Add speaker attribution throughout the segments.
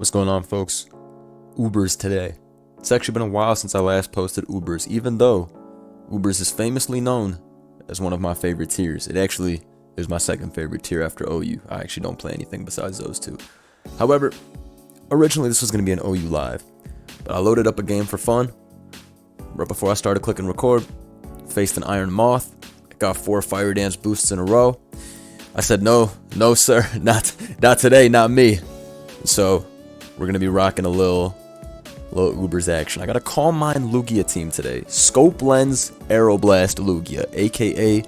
Speaker 1: What's going on, folks? Ubers today. It's actually been a while since I last posted Ubers, even though Ubers is famously known as one of my favorite tiers. It actually is my second favorite tier after OU. I actually don't play anything besides those two. However, originally this was going to be an OU live, but I loaded up a game for fun. Right before I started clicking record, faced an Iron Moth. Got 4 Fire Dance boosts in a row. I said, no sir, not today, not me. So we're going to be rocking a little Ubers action. I got a Calm Mind Lugia team today. Scope Lens Aeroblast Lugia, aka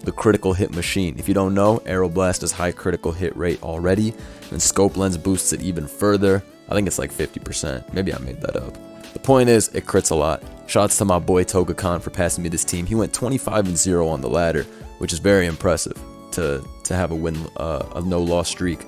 Speaker 1: the critical hit machine. If you don't know, Aeroblast has high critical hit rate already, and Scope Lens boosts it even further. I think it's like 50%. Maybe I made that up. The point is, it crits a lot. Shouts to my boy Toga-Khan for passing me this team. He went 25-0 on the ladder, which is very impressive to have a win, a no-loss streak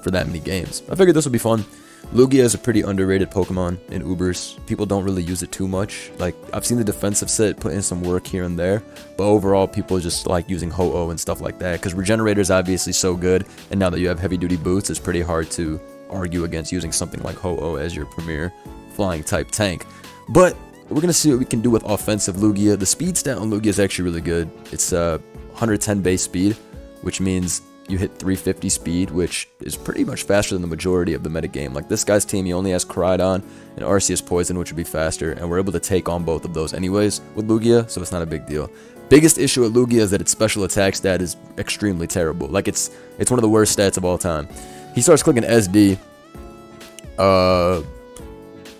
Speaker 1: for that many games. I figured this would be fun. Lugia is a pretty underrated Pokemon in Ubers. People don't really use it too much. Like, I've seen the defensive set put in some work here and there, but overall people just like using Ho-Oh and stuff like that, because Regenerator is obviously so good, and now that you have heavy duty boots, it's pretty hard to argue against using something like Ho-Oh as your premier flying type tank. But we're gonna see what we can do with offensive Lugia. The speed stat on Lugia is actually really good. It's 110 base speed, which means you hit 350 speed, which is pretty much faster than the majority of the metagame. Like this guy's team, he only has Koraidon and Arceus Poison, which would be faster, and we're able to take on both of those anyways with Lugia, so it's not a big deal. Biggest issue with Lugia is that its special attack stat is extremely terrible. Like it's one of the worst stats of all time. He starts clicking SD. I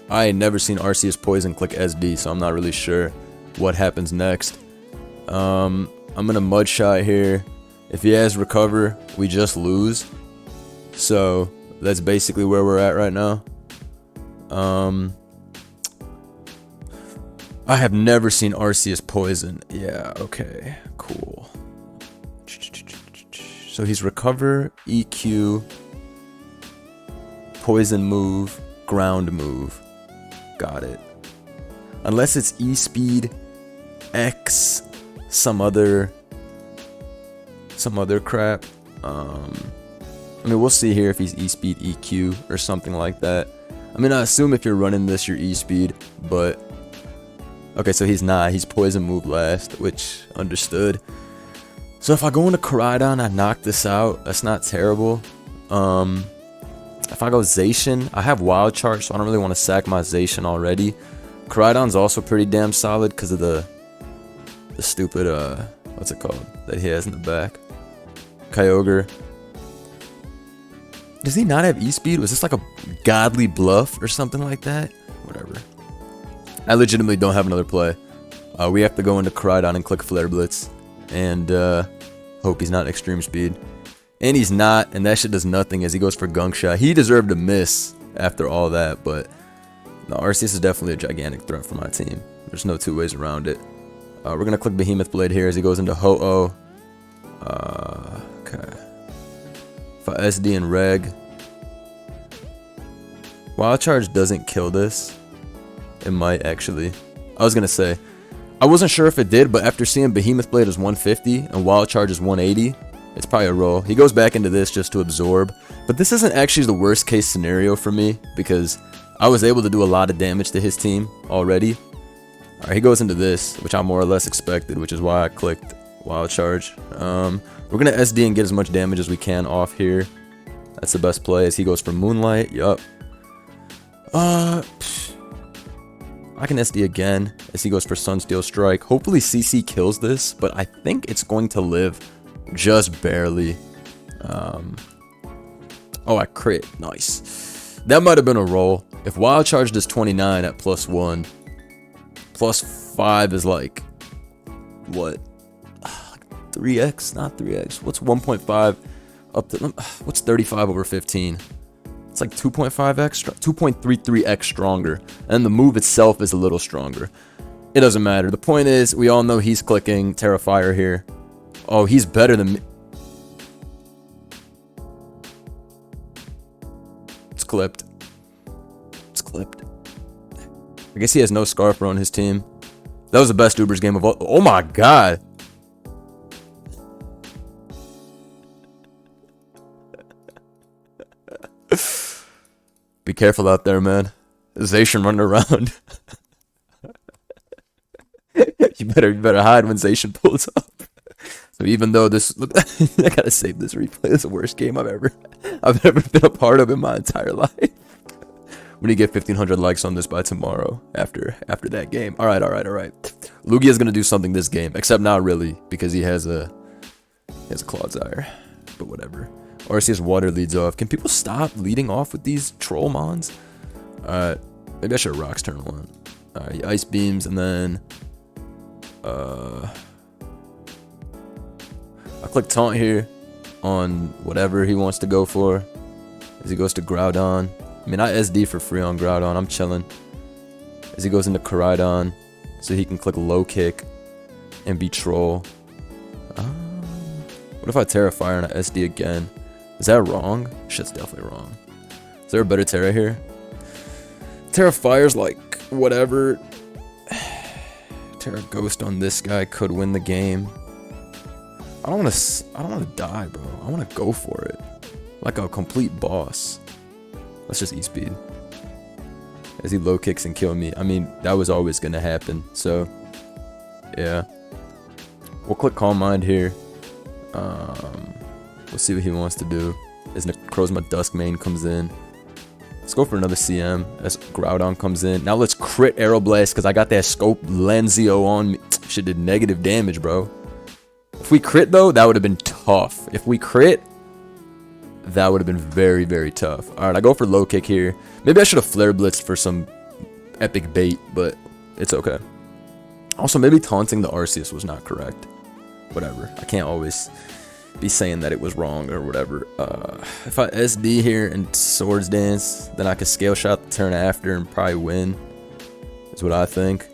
Speaker 1: ain't never seen Arceus Poison click SD, so I'm not really sure what happens next. I'm gonna Mud Shot here. If he has Recover, we just lose. So that's basically where we're at right now. I have never seen Arceus Poison. Yeah, okay, cool. So he's Recover, EQ, Poison move, Ground move. Got it. Unless it's E-Speed, X, some other crap. I mean, we'll see here if he's E-Speed, EQ, or something like that. I mean, I assume if you're running this, you're E-Speed, but okay, so he's not. He's Poison move last, which understood. So if I go into Koraidon, I knock this out. That's not terrible. If I go Zacian, I have Wild Charge, so I don't really want to sack my Zacian already. Koraidon's also pretty damn solid because of the stupid, what's it called, that he has in the back. Kyogre. Does he not have E-Speed? Was this like a godly bluff or something like that? Whatever. I legitimately don't have another play. We have to go into Koraidon and click Flare Blitz. And hope he's not Extreme Speed. And he's not, and that shit does nothing as he goes for Gunk Shot. He deserved to miss after all that, but no, Arceus is definitely a gigantic threat for my team. There's no two ways around it. We're going to click Behemoth Blade here as he goes into Ho-Oh. Okay. If I SD and Reg. Wild Charge doesn't kill this. It might actually. I was going to say, I wasn't sure if it did, but after seeing Behemoth Blade is 150 and Wild Charge is 180, it's probably a roll. He goes back into this just to absorb. But this isn't actually the worst case scenario for me, because I was able to do a lot of damage to his team already. Alright, he goes into this, which I more or less expected, which is why I clicked Wild Charge. We're going to SD and get as much damage as we can off here. That's the best play as he goes for Moonlight. Yup. I can SD again as he goes for Sunsteel Strike. Hopefully CC kills this, but I think it's going to live just barely. Oh, I crit. Nice. That might have been a roll. If Wild Charge does 29 at +1, +5 is like, what? 3x? Not 3x. What's 1.5 up to, what's 35 over 15? It's like 2.5x, 2.33x stronger. And the move itself is a little stronger. It doesn't matter. The point is, we all know he's clicking Terrafire here. Oh, he's better than me. It's clipped. It's clipped. I guess he has no Scarfer on his team. That was the best Ubers game of all. Oh my god. Be careful out there, man. Zacian running around. You better hide when Zacian pulls up. So even though this, I gotta save this replay. This is the worst game I've ever been a part of in my entire life. We need to get 1,500 likes on this by tomorrow after that game. All right. Lugia is gonna do something this game, except not really because he has a Clodsire, but whatever. Arceus water leads off. Can people stop leading off with these troll mons? Alright, maybe I should Rocks turn 1. Alright, Ice Beams, and then I click Taunt here on whatever he wants to go for. As he goes to Groudon. I mean, I SD for free on Groudon. I'm chilling. As he goes into Koraidon, so he can click Low Kick and be Troll. What if I Terra Fire and I SD again? Is that wrong? Shit's definitely wrong. Is there a better Terra here? Terra Fire's like whatever. Terra Ghost on this guy could win the game. I don't want to die, bro. I want to go for it, like a complete boss. Let's just E-Speed. As he low kicks and kill me. I mean, that was always gonna happen. So, yeah. We'll click Calm Mind here. We'll see what he wants to do. As Necrozma Duskmane comes in. Let's go for another CM as Groudon comes in. Now let's crit Aeroblast because I got that scope Lenzio on me. Shit did negative damage, bro. If we crit though, that would have been tough. If we crit, that would have been very, very tough. Alright, I go for low kick here. Maybe I should have flare blitzed for some epic bait, but it's okay. Also, maybe taunting the Arceus was not correct. Whatever. I can't always be saying that it was wrong or whatever. If I SD here and Swords Dance, then I could scale shot the turn after and probably win. Is what I think.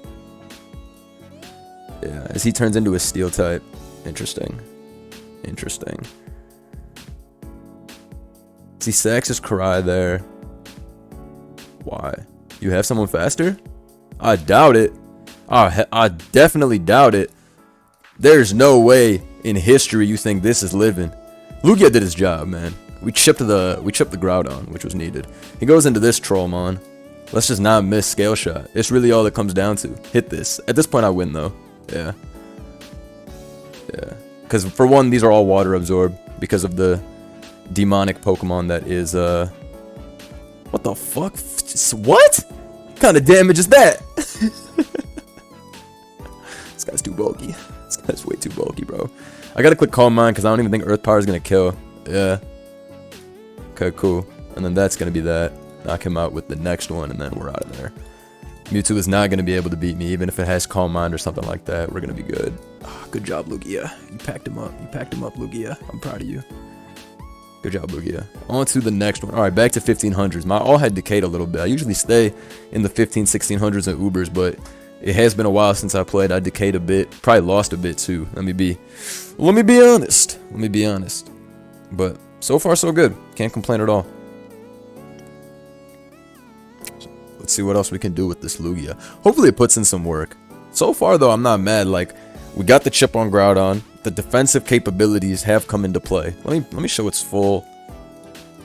Speaker 1: Yeah, as he turns into a steel type. Interesting. Interesting. See, Sax is Karai there. Why? You have someone faster? I doubt it. I definitely doubt it. There's no way in history you think this is living. Lugia did his job, man. We chipped the Groudon, which was needed. He goes into this Trollmon. Let's just not miss scale shot. It's really all it comes down to. Hit this. At this point, I win though. Yeah. Yeah. Because for one, these are all water absorb because of the demonic Pokemon that is what the fuck? What kind of damage is that? This guy's too bulky. This guy's way too bulky, bro. I gotta click Calm Mind because I don't even think Earth Power is gonna kill. Yeah. Okay, cool. And then that's gonna be that. Knock him out with the next one, and then we're out of there. Mewtwo is not gonna be able to beat me, even if it has Calm Mind or something like that. We're gonna be good. Oh, good job, Lugia. You packed him up. You packed him up, Lugia. I'm proud of you. Good job, Lugia. On to the next one. Alright, back to 1500s. My all had decayed a little bit. I usually stay in the 1600s and Ubers, but it has been a while since I played. I decayed a bit. Probably lost a bit too. Let me be honest. Let me be honest. But so far so good. Can't complain at all. Let's see what else we can do with this Lugia. Hopefully it puts in some work. So far though, I'm not mad. Like, we got the chip on Groudon. The defensive capabilities have come into play. Let me show its full,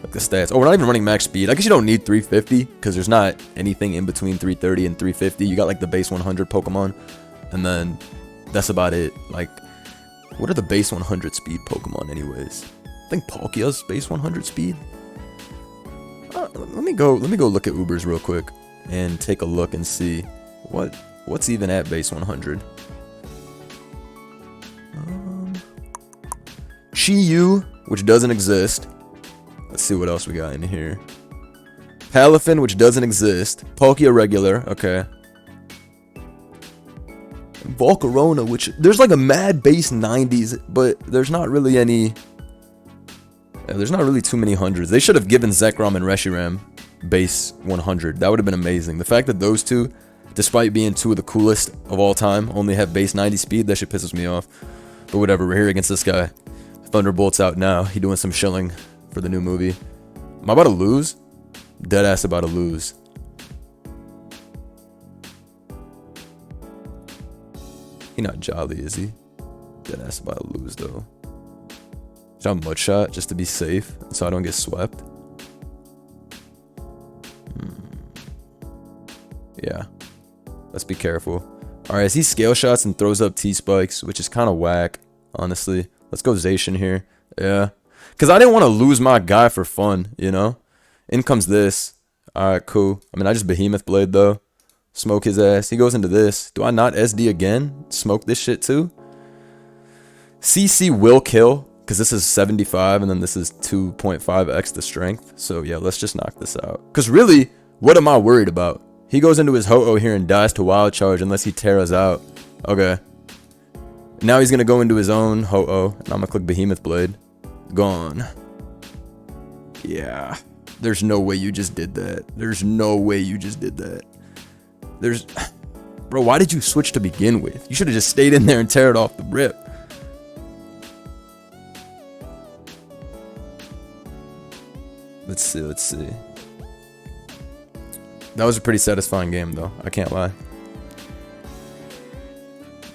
Speaker 1: like, the stats. Oh, we're not even running max speed. I guess you don't need 350 because there's not anything in between 330 and 350. You got like the base 100 Pokemon, and then that's about it. Like, what are the base 100 speed Pokemon anyways? I think Palkia's base 100 speed. Let me go look at Ubers real quick and take a look and see what's even at base 100. Chi-Yu, which doesn't exist. Let's see what else we got in here. Palafin, which doesn't exist. Palkia regular, okay. Volcarona, which there's like a mad base 90s, but there's not really any. Yeah, there's not really too many hundreds. They should have given Zekrom and Reshiram base 100. That would have been amazing. The fact that those two, despite being two of the coolest of all time, only have base 90 speed, that shit pisses me off. But whatever, we're here against this guy. Thunderbolt's out now. He doing some shilling for the new movie. Am I about to lose? Deadass about to lose. He not jolly, is he? Deadass about to lose though. Should I mud shot just to be safe so I don't get swept? Yeah. Let's be careful. Alright, he scale shots and throws up T-spikes, which is kind of whack, honestly. Let's go Zacian here. Yeah. Because I didn't want to lose my guy for fun, you know? In comes this. Alright, cool. I mean, I just Behemoth Blade, though. Smoke his ass. He goes into this. Do I not SD again? Smoke this shit, too? CC will kill, because this is 75, and then this is 2.5x the strength. So, yeah, let's just knock this out. Because really, what am I worried about? He goes into his Ho-Oh here and dies to Wild Charge unless he tears us out. Okay. Now he's going to go into his own Ho-Oh, and I'm going to click Behemoth Blade. Gone. Yeah. There's no way you just did that. There's no way you just did that. Bro, why did you switch to begin with? You should have just stayed in there and tear it off the rip. Let's see. That was a pretty satisfying game, though. I can't lie.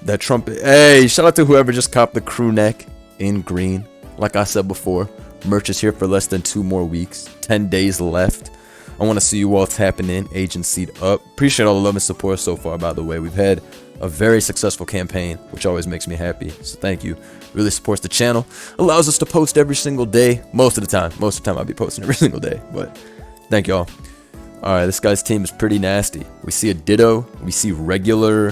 Speaker 1: That trumpet. Hey, shout out to whoever just copped the crew neck in green. Like I said before, merch is here for less than 2 more weeks. 10 days left. I want to see you all tapping in, agency up. Appreciate all the love and support so far, by the way. We've had a very successful campaign, which always makes me happy. So thank you. Really supports the channel. Allows us to post every single day. Most of the time. Most of the time I'll be posting every single day. But thank y'all. Alright, this guy's team is pretty nasty. We see a Ditto. We see regular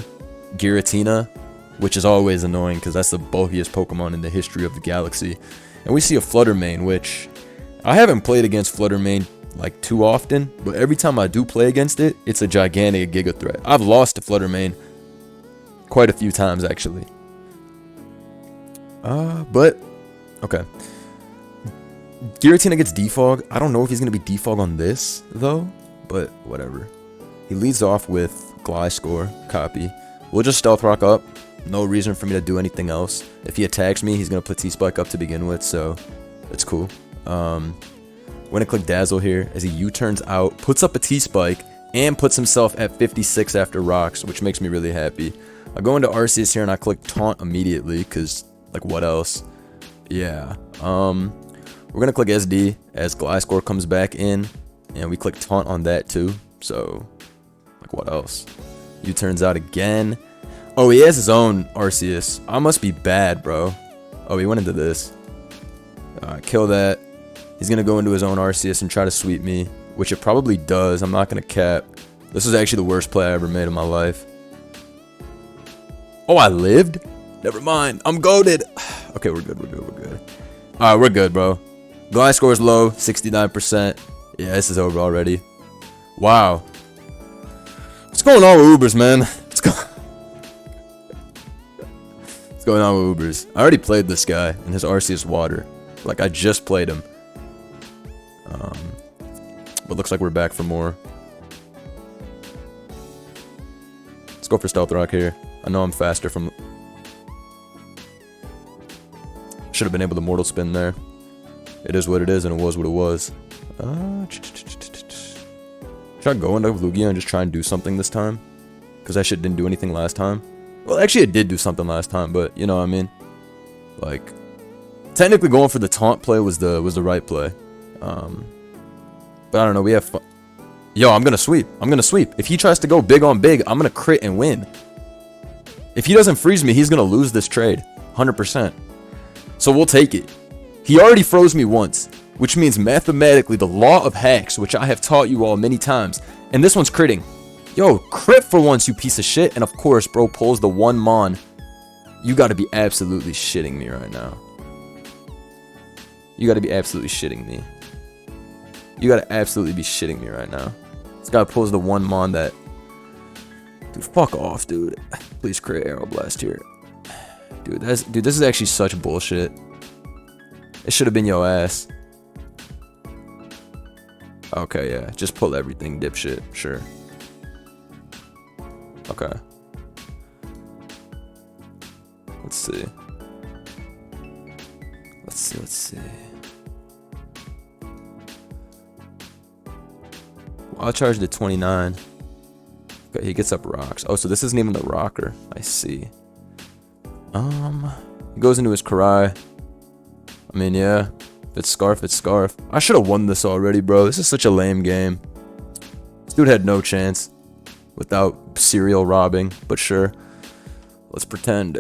Speaker 1: Giratina, which is always annoying because that's the bulkiest Pokemon in the history of the galaxy. And we see a Fluttermane, which I haven't played against Fluttermane like too often, but every time I do play against it, it's a gigantic Giga threat. I've lost to Fluttermane quite a few times actually. But okay. Giratina gets Defog. I don't know if he's gonna be Defog on this though, but whatever. He leads off with Gliscor, copy. We'll just Stealth Rock up. No reason for me to do anything else. If he attacks me, he's gonna put T-Spike up to begin with, so it's cool. We're gonna click Dazzle here as he U-turns out, puts up a T-Spike, and puts himself at 56 after rocks, which makes me really happy. I go into Arceus here and I click Taunt immediately, because, like, what else? Yeah. We're gonna click SD as Gliscor comes back in, and we click Taunt on that too, so, like, what else? U-turns out again. Oh, he has his own Arceus. I must be bad, bro. Oh, he went into this. Kill that. He's going to go into his own Arceus and try to sweep me, which it probably does. I'm not going to cap. This is actually the worst play I ever made in my life. Oh, I lived? Never mind. I'm goated. Okay, we're good. Alright, we're good, bro. Gliscor is low, 69%. Yeah, this is over already. Wow. What's going on with Ubers, man? What's going on with Ubers? I already played this guy in his Arceus Water. Like, I just played him. But looks like we're back for more. Let's go for Stealth Rock here. I know I'm faster from... Should have been able to Mortal Spin there. It is what it is, and it was what it was. Should I go into Lugia and just try and do something this time? Because that shit didn't do anything last time. Well, actually it did do something last time, but you know what I mean? Like, technically going for the taunt play was the right play. But I don't know, we have fun. Yo, I'm gonna sweep. If he tries to go big on big, I'm gonna crit and win. If he doesn't freeze me, he's gonna lose this trade. 100%. So we'll take it. He already froze me once, which means mathematically the law of hacks, which I have taught you all many times, and this one's critting. Yo, crit for once, you piece of shit. And of course, bro pulls the 1 Mon. You gotta be absolutely shitting me right now. You gotta be absolutely shitting me. You gotta absolutely be shitting me right now. This guy pulls the 1 Mon that... Dude, fuck off, dude. Please create Arrow Blast here. Dude, this is actually such bullshit. It should have been your ass. Okay, yeah. Just pull everything, dipshit. Sure. Okay. Let's see. Let's see. I'll charge to 29. Okay, he gets up rocks. Oh, so this isn't even the rocker. I see. He goes into his Karai. I mean, yeah. If it's Scarf, it's Scarf. I should have won this already, bro. This is such a lame game. This dude had no chance. without serial robbing, but sure. Let's pretend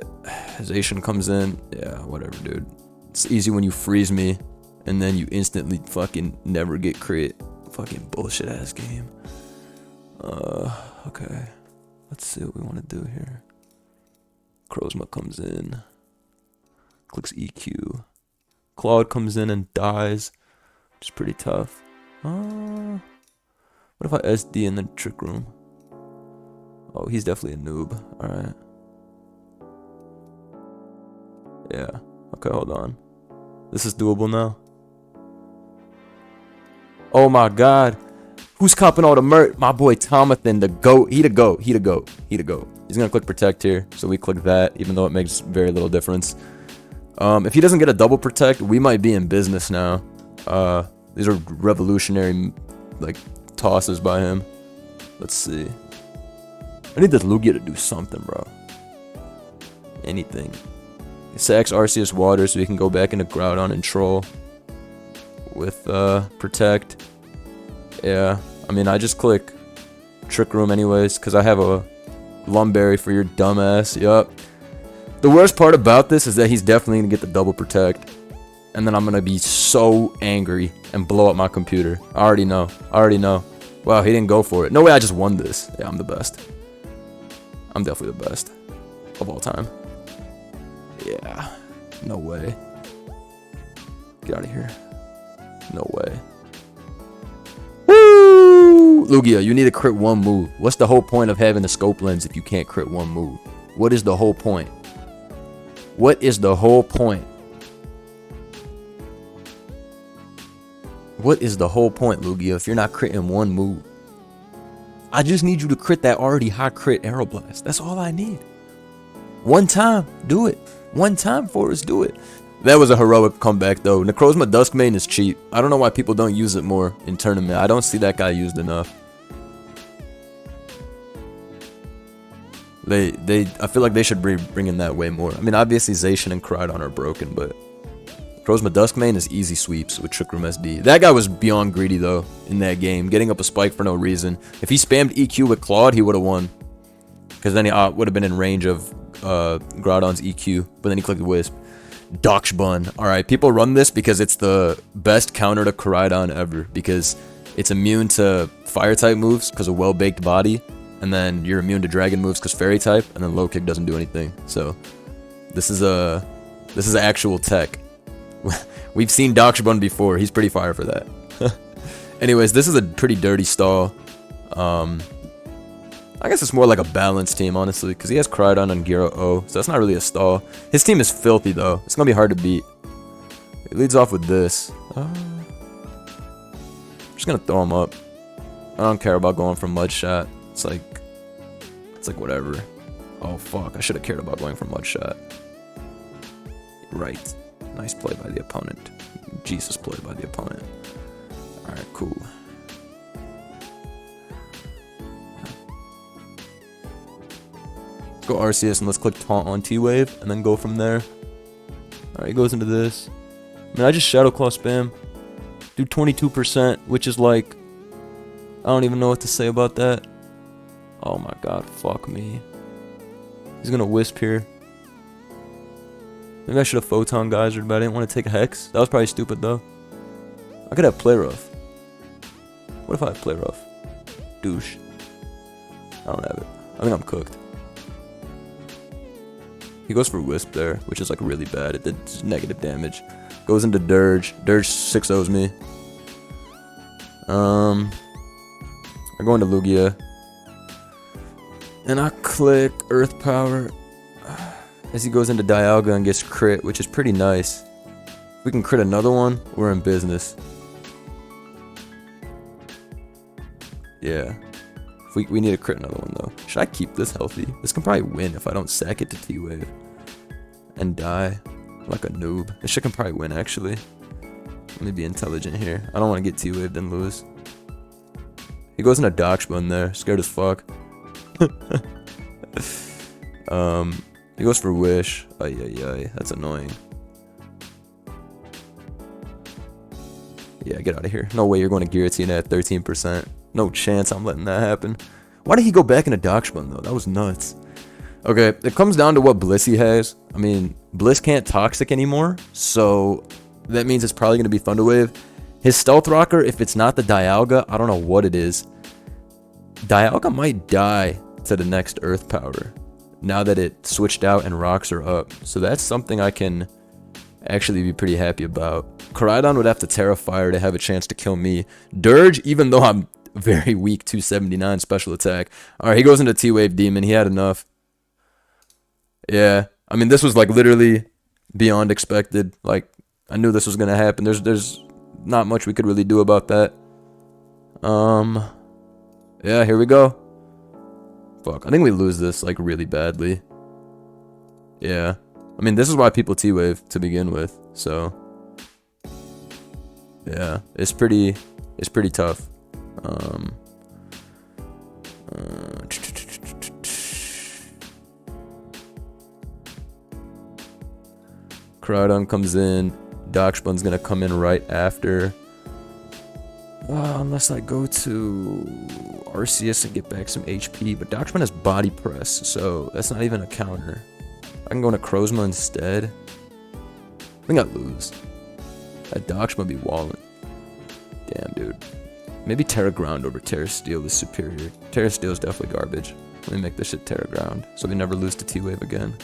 Speaker 1: Zacian comes in. Yeah, whatever, dude. It's easy when you freeze me, and then you instantly fucking never get crit. Fucking bullshit ass game. Okay. Let's see what we want to do here. Necrozma comes in. Clicks EQ. Claude comes in and dies. Which is pretty tough. What if I SD in the trick room? Oh, he's definitely a noob. Alright. Yeah. Okay, hold on. This is doable now. Oh my god. Who's copping all the mert? My boy Tomathan, the GOAT. He the GOAT. He the GOAT. He the GOAT. He's gonna click protect here. So we click that, even though it makes very little difference. If he doesn't get a double protect, we might be in business now. These are revolutionary, like, tosses by him. Let's see. I need this Lugia to do something, bro. Anything. Sacks Arceus Water so he can go back into Groudon and Troll. With, Protect. Yeah. I mean, I just click Trick Room anyways, because I have a Lumberry for your dumbass. Yup. The worst part about this is that he's definitely going to get the double protect. And then I'm going to be so angry and blow up my computer. I already know. I already know. Wow, he didn't go for it. No way I just won this. Yeah, I'm the best. I'm definitely the best. Of all time. Yeah. No way. Get out of here. No way. Woo! Lugia, you need to crit one move. What's the whole point of having a scope lens if you can't crit one move? What is the whole point? What is the whole point? What is the whole point, Lugia, if you're not critting one move? I just need you to crit that already high crit Aeroblast. That's all I need. One time, do it. One time for us, do it. That was a heroic comeback, though. Necrozma Duskmane is cheap. I don't know why people don't use it more in tournament. I don't see that guy used enough. I feel like they should bring in that way more. I mean, obviously Zacian and Koraidon are broken, but Necrozma Duskmane is easy sweeps with Trick Room SD. That guy was beyond greedy, though, in that game. Getting up a spike for no reason. If he spammed EQ with Claude, he would have won. Because then he would have been in range of Groudon's EQ. But then he clicked Wisp. Doxbun. Alright, people run this because it's the best counter to Koraidon ever. Because it's immune to Fire-type moves because of Well-Baked Body. And then you're immune to Dragon moves because Fairy-type. And then Low Kick doesn't do anything. So, this is actual tech. We've seen Doxbun before. He's pretty fire for that. Anyways, this is a pretty dirty stall. I guess it's more like a balanced team, honestly, because he has Koraidon and Gyro O, so that's not really a stall. His team is filthy, though. It's going to be hard to beat. It leads off with this. I'm just going to throw him up. I don't care about going for Mud Shot. It's like whatever. Oh, fuck. I should have cared about going for Mud Shot. Right. Nice play by the opponent. Jesus play by the opponent. Alright, cool. Go Arceus and let's click Taunt on T-Wave and then go from there. Alright, he goes into this. I mean, I just Shadow Claw spam. Do 22%, which is like... I don't even know what to say about that. Oh my god, fuck me. He's gonna Wisp here. Maybe I should have Photon Geysered, but I didn't want to take a Hex. That was probably stupid, though. I could have Play Rough. What if I have Play Rough? Douche. I don't have it. I think I'm cooked. He goes for Wisp there, which is like really bad. It did negative damage. Goes into Dirge. Dirge 6-0s me. I go into Lugia. And I click Earth Power. As he goes into Dialga and gets crit, which is pretty nice. If we can crit another one, we're in business. Yeah. We need to crit another one, though. Should I keep this healthy? This can probably win if I don't sack it to T-Wave. And die like a noob. This shit can probably win, actually. Let me be intelligent here. I don't want to get T-Waved and lose. He goes into Doxbun there. Scared as fuck. He goes for Wish. Ay. That's annoying. Yeah, get out of here. No way you're going to Guillotine at 13%. No chance I'm letting that happen. Why did he go back into Darkspawn though? That was nuts. Okay, it comes down to what Bliss he has. I mean, Bliss can't Toxic anymore, so that means it's probably going to be Thunder Wave. His Stealth Rocker, if it's not the Dialga, I don't know what it is. Dialga might die to the next Earth Power now that it switched out and rocks are up. So that's something I can actually be pretty happy about. Koraidon would have to Terra Fire to have a chance to kill me. Dirge, even though I'm very weak, 279 special attack. Alright, he goes into T-Wave Demon. He had enough. Yeah, I mean, this was like literally beyond expected. Like, I knew this was gonna happen. There's not much we could really do about that. Yeah, here we go. Fuck, I think we lose this like really badly. Yeah, I mean, this is why people T-Wave to begin with. So yeah, it's pretty tough. Koraidon comes in. Darkspawn's gonna come in right after. Unless I go to Arceus and get back some HP. But Darkspawn has Body Press, so that's not even a counter. I can go into Necrozma instead. I think I lose. That Darkspawn be walling. Damn, dude. Maybe Terra Ground over Terra Steel is superior. Terra Steel is definitely garbage. Let me make this shit Terra Ground, so we never lose to T-Wave again.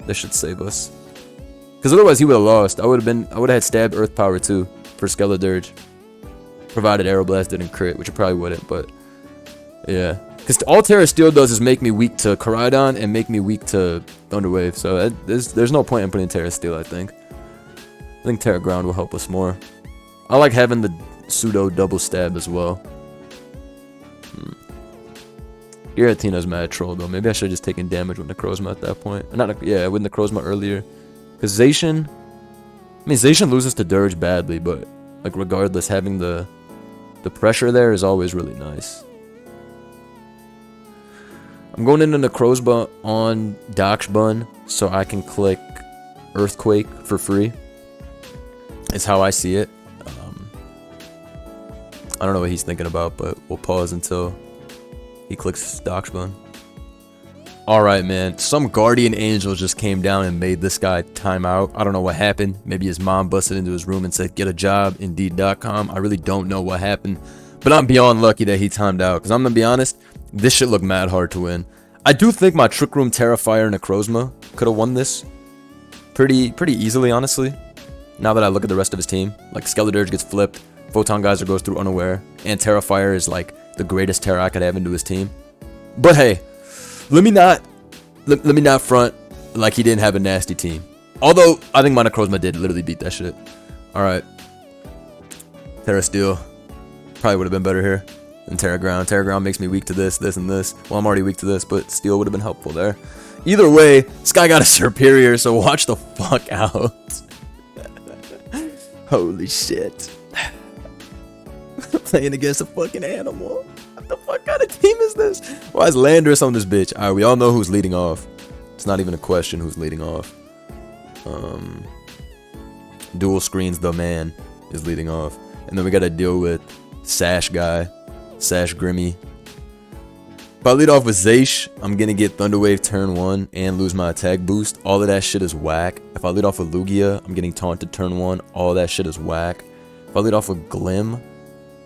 Speaker 1: This should save us. Because otherwise he would have lost. I would have had Stab Earth Power too for Skeledirge. Provided Aeroblast didn't crit, which it probably wouldn't, but yeah. Because all Terra Steel does is make me weak to Koraidon and make me weak to Thunder Wave. So there's no point in putting Terra Steel, I think. I think Terra Ground will help us more. I like having the pseudo double stab as well. Giratina's mad troll though. Maybe I should have just taken damage with Necrozma at that point. Yeah, with Necrozma earlier. Because Zacian... I mean, Zacian loses to Dirge badly, but like regardless, having the pressure there is always really nice. I'm going into Necrozma on Darkspawn so I can click Earthquake for free. Is how I see it. I don't know what he's thinking about, but we'll pause until he clicks Darkspawn. Alright, man. Some guardian angel just came down and made this guy time out. I don't know what happened. Maybe his mom busted into his room and said, get a job, Indeed.com. I really don't know what happened. But I'm beyond lucky that he timed out. Because I'm going to be honest, this shit looked mad hard to win. I do think my Trick Room, Terrafire, Necrozma could have won this pretty easily, honestly. Now that I look at the rest of his team. Like, Skeledirge gets flipped. Photon Geyser goes through unaware. And Terrafire is like the greatest Terra I could have into his team. But hey, let me not front like he didn't have a nasty team. Although I think my Necrozma did literally beat that shit. Alright. Terra Steel. Probably would have been better here than Terra Ground. Terra Ground makes me weak to this, and this. Well, I'm already weak to this, but Steel would have been helpful there. Either way, this guy got a superior, so watch the fuck out. Holy shit. Playing against a fucking animal. What the fuck kind of team is this? Why is Landorus on this bitch? Alright, we all know who's leading off. It's not even a question who's leading off. Dual Screens the man is leading off. And then we gotta deal with Sash guy. Sash Grimmy. If I lead off with Zacian, I'm gonna get Thunder Wave turn 1 and lose my attack boost. All of that shit is whack. If I lead off with Lugia, I'm getting taunted turn 1. All that shit is whack. If I lead off with Glim,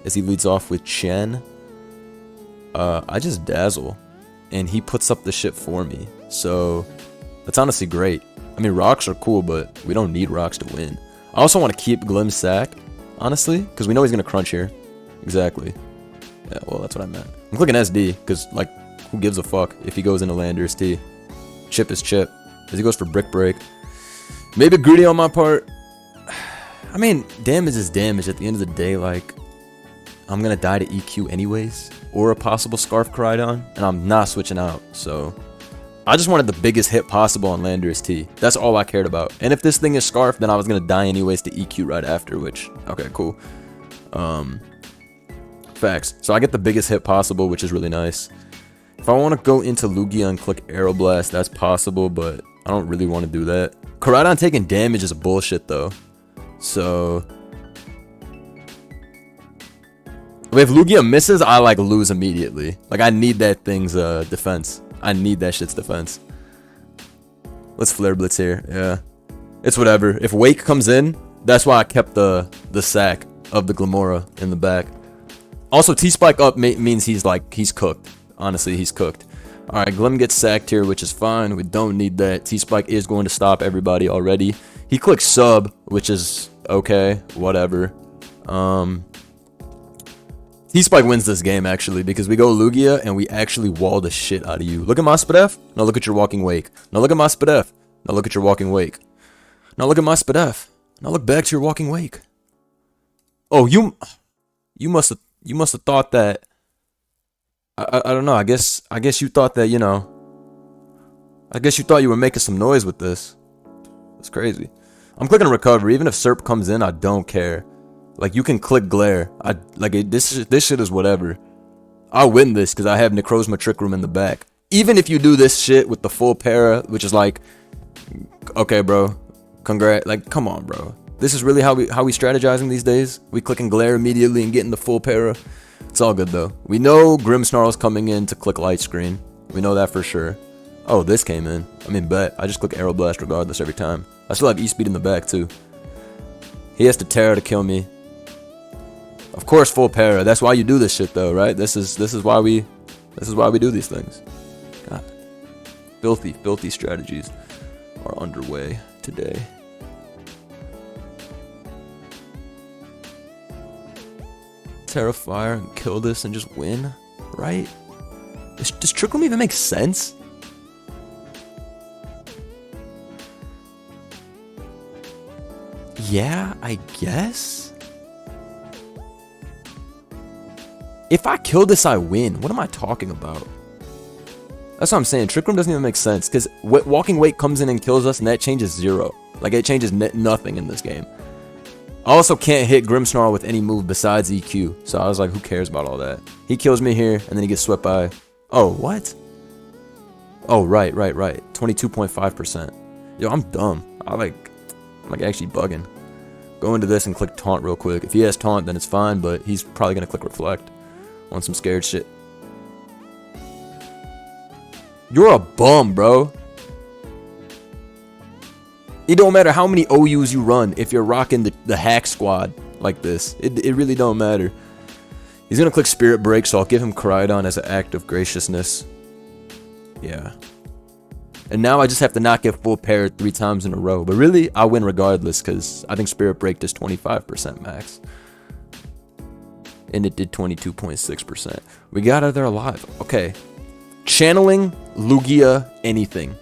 Speaker 1: as he leads off with Chen, I just dazzle. And he puts up the shit for me. So, that's honestly great. I mean, rocks are cool, but we don't need rocks to win. I also want to keep Glim's sack, honestly, because we know he's going to crunch here. Exactly. Yeah, well, that's what I meant. I'm clicking SD, because, like, who gives a fuck if he goes into Landorus T? Chip is chip. As he goes for Brick Break. Maybe greedy on my part. I mean, damage is damage at the end of the day. Like, I'm going to die to EQ anyways. Or a possible Scarf Koraidon. And I'm not switching out. So, I just wanted the biggest hit possible on Landorus T. That's all I cared about. And if this thing is Scarf, then I was going to die anyways to EQ right after. Which, okay, cool. Facts. So I get the biggest hit possible, which is really nice. If I want to go into Lugia and click Aeroblast, that's possible, but I don't really want to do that. Koraidon taking damage is bullshit, though. So If Lugia misses, I like lose immediately. Like I need that thing's defense. I need that shit's defense. Let's Flare Blitz here. Yeah. It's whatever. If Wake comes in, that's why I kept the sack of the Glamora in the back. Also, T-Spike up means he's cooked. Honestly, he's cooked. Alright, Glim gets sacked here, which is fine. We don't need that. T-Spike is going to stop everybody already. He clicks sub, which is okay. Whatever. T-Spike wins this game, actually, because we go Lugia, and we actually wall the shit out of you. Look at my Spadef. Now look at your Walking Wake. Now look at my Spadef. Now look at your Walking Wake. Now look at my Spadef. Now look back to your Walking Wake. Oh, you must have thought that. I don't know. I guess you thought that, you know. I guess you thought you were making some noise with this. That's crazy. I'm clicking recover. Even if Serp comes in, I don't care. Like, you can click glare. This shit is whatever. I'll win this because I have Necrozma Trick Room in the back. Even if you do this shit with the full para, which is like, okay, bro, congrats. Like, come on, bro. This is really how we strategizing these days. We clicking glare immediately and getting the full para. It's all good though. We know Grimmsnarl's coming in to click light screen. We know that for sure. Oh, this came in. I mean, bet. I just click Arrow Blast regardless every time. I still have E-Speed in the back too. He has to Terra to kill me. Of course, full para. That's why you do this shit, though, right? This is why we do these things. God, filthy strategies are underway today. Terra Fire and kill this and just win, right? Does Trick Room even make sense? Yeah, I guess. If I kill this, I win. What am I talking about? That's what I'm saying. Trick Room doesn't even make sense. Because Walking Wake comes in and kills us, and that changes 0. Like, it changes nothing in this game. I also can't hit Grimmsnarl with any move besides EQ. So I was like, who cares about all that? He kills me here, and then he gets swept by... Oh, what? Oh, right. 22.5%. Yo, I'm dumb. I'm actually bugging. Go into this and click Taunt real quick. If he has Taunt, then it's fine, but he's probably going to click Reflect. On some scared shit. You're a bum, bro. It don't matter how many OUs you run if you're rocking the hack squad like this. It really don't matter. He's gonna click Spirit Break, so I'll give him Koraidon as an act of graciousness. Yeah. And now I just have to not get full parried 3 times in a row. But really, I win regardless, because I think Spirit Break does 25% max. And it did 22.6%. We got out of there alive. Okay. Channeling Lugia anything.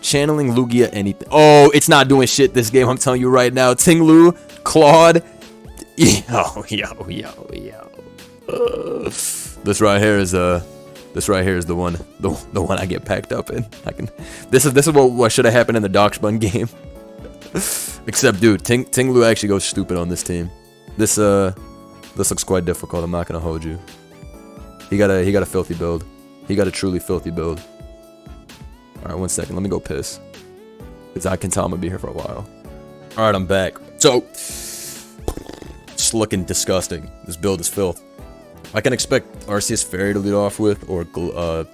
Speaker 1: Channeling Lugia anything. Oh, it's not doing shit this game, I'm telling you right now. Ting-Lu, Claude. Yo. This right here is the one I get packed up in. This is what should have happened in the Doxbun game. Except, dude, Ting-Lu actually goes stupid on this team. This looks quite difficult. I'm not gonna hold you. He got a filthy build. He got a truly filthy build. All right, 1 second. Let me go piss, because I can tell I'm gonna be here for a while. All right, I'm back. So, it's looking disgusting. This build is filth. I can expect Arceus Fairy to lead off with, or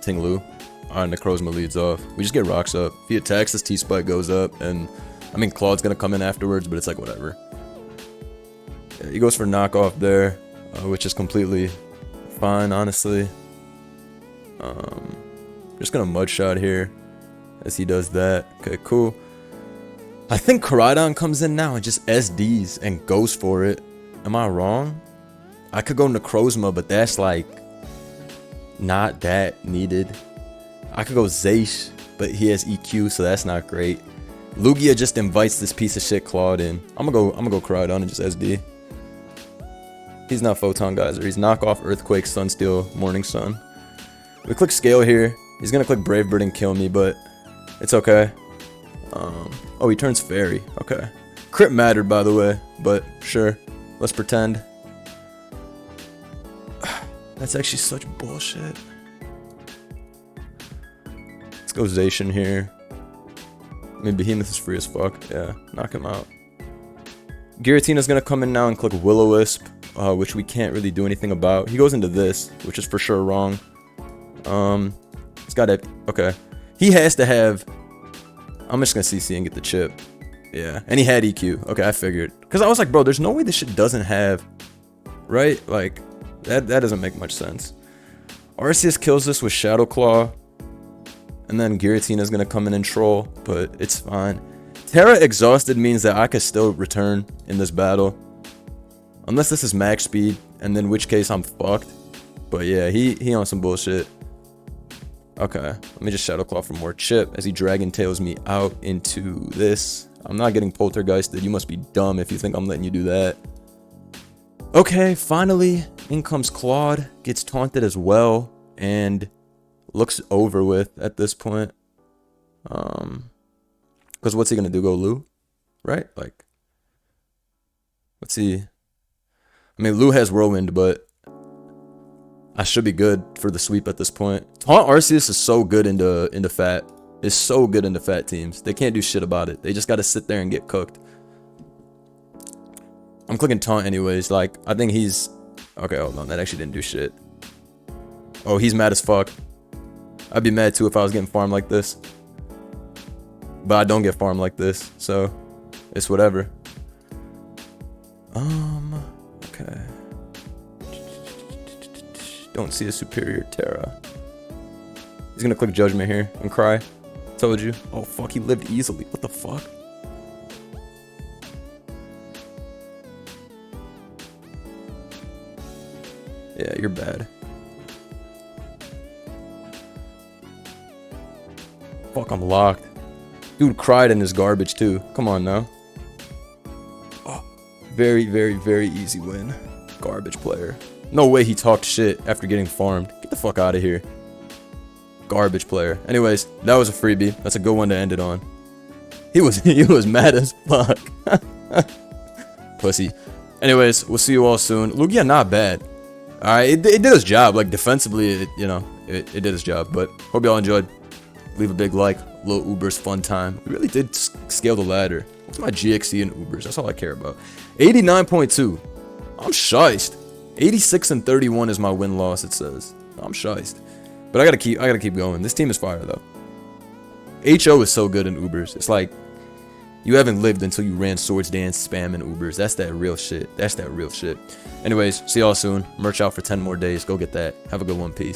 Speaker 1: Ting-Lu. Alright, Necrozma leads off. We just get rocks up. If he attacks, this T-Spike goes up, and I mean Claude's gonna come in afterwards, but it's like whatever. Yeah, he goes for knockoff there, which is completely fine, honestly. Just gonna mud shot here as he does that. Okay, cool. I think Koraidon comes in now and just SDs and goes for it. Am I wrong? I could go Necrozma, but that's like not that needed. I could go Zaysh, but he has EQ, so that's not great. Lugia just invites this piece of shit Claude in. I'm gonna go Koraidon and just SD. He's not Photon Geyser. He's knockoff Earthquake, Sunsteel, Morning Sun. We click Scale here. He's gonna click Brave Bird and kill me, but it's okay. Oh, he turns Fairy. Okay. Crit mattered, by the way, but sure. Let's pretend. That's actually such bullshit. Let's go Zacian here. I mean, Behemoth is free as fuck. Yeah, knock him out. Giratina's gonna come in now and click Will-O-Wisp. which we can't really do anything about. He goes into this, which is for sure wrong. He's got to, okay. He has to have, I'm just gonna CC and get the chip. Yeah, and he had EQ. Okay, I figured. Because I was like, bro, there's no way this shit doesn't have, right? Like, that doesn't make much sense. Arceus kills this with Shadow Claw. And then Giratina's gonna come in and troll, but it's fine. Terra exhausted means that I could still return in this battle. Unless this is max speed, and then in which case I'm fucked. But yeah, he on some bullshit. Okay, let me just Shadow Claw for more chip as he Dragon Tails me out into this. I'm not getting poltergeisted. You must be dumb if you think I'm letting you do that. Okay, finally, in comes Claude. Gets taunted as well. And looks over with at this point. Because what's he going to do? Go Lu? Right? Like, let's see. I mean, Lu has Whirlwind, but I should be good for the sweep at this point. Taunt Arceus is so good into fat. Is so good into fat teams. They can't do shit about it. They just got to sit there and get cooked. I'm clicking taunt anyways. Like, I think he's... Okay, hold on. That actually didn't do shit. Oh, he's mad as fuck. I'd be mad too if I was getting farmed like this. But I don't get farmed like this. So, it's whatever. Okay. Don't see a superior Terra. He's gonna click Judgment here and cry. Told you. Oh fuck, he lived easily. What the fuck? Yeah, you're bad. Fuck, I'm locked. Dude cried in his garbage too. Come on now. Oh, very, very, very easy win. Garbage player. No way he talked shit after getting farmed. Get the fuck out of here. Garbage player. Anyways, that was a freebie. That's a good one to end it on. He was mad as fuck. Pussy. Anyways, we'll see you all soon. Lugia not bad. Alright, it did its job. Like defensively, it did its job. But hope y'all enjoyed. Leave a big like. Little Ubers fun time. We really did scale the ladder. What's my GXC and Ubers? That's all I care about. 89.2. I'm shiced. 86 and 31 is my win-loss, it says. I'm shiced. But I gotta keep going. This team is fire though. HO is so good in Ubers. It's like you haven't lived until you ran Swords Dance spam in Ubers. That's that real shit. That's that real shit. Anyways, see y'all soon. Merch out for 10 more days. Go get that. Have a good one. Peace.